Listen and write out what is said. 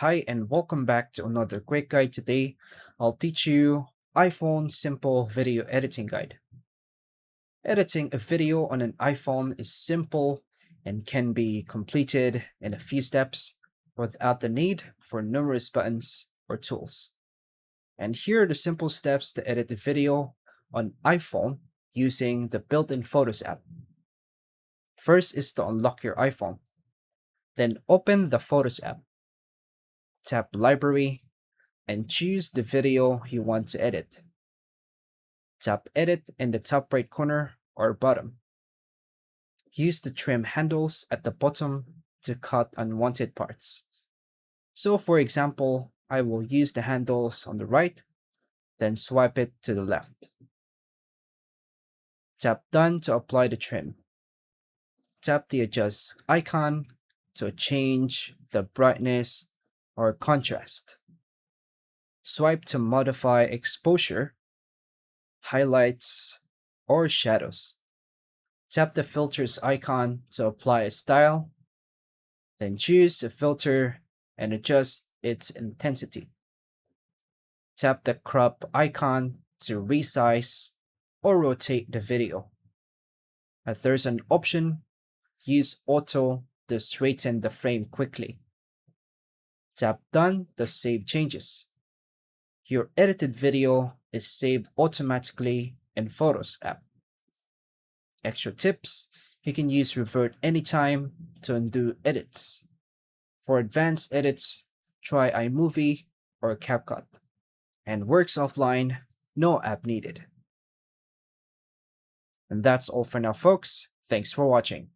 Hi and welcome back to another quick guide. Today, I'll teach you iPhone Simple Video Editing Guide. Editing a video on an iPhone is simple and can be completed in a few steps without the need for numerous buttons or tools. And here are the simple steps to edit a video on iPhone using the built-in Photos app. First is to unlock your iPhone. Then open the Photos app. Tap Library and choose the video you want to edit. Tap Edit in the top right corner or bottom. Use the trim handles at the bottom to cut unwanted parts. So for example, I will use the handles on the right, then swipe it to the left. Tap Done to apply the trim. Tap the Adjust icon to change the brightness or contrast. Swipe to modify exposure, highlights, or shadows. Tap the filters icon to apply a style, then choose a filter and adjust its intensity. Tap the crop icon to resize or rotate the video. If there's an option, use auto to straighten the frame quickly. Tap Done to save changes. Your edited video is saved automatically in Photos app. Extra tips, you can use Revert anytime to undo edits. For advanced edits, try iMovie or CapCut. And works offline, no app needed. And that's all for now, folks. Thanks for watching.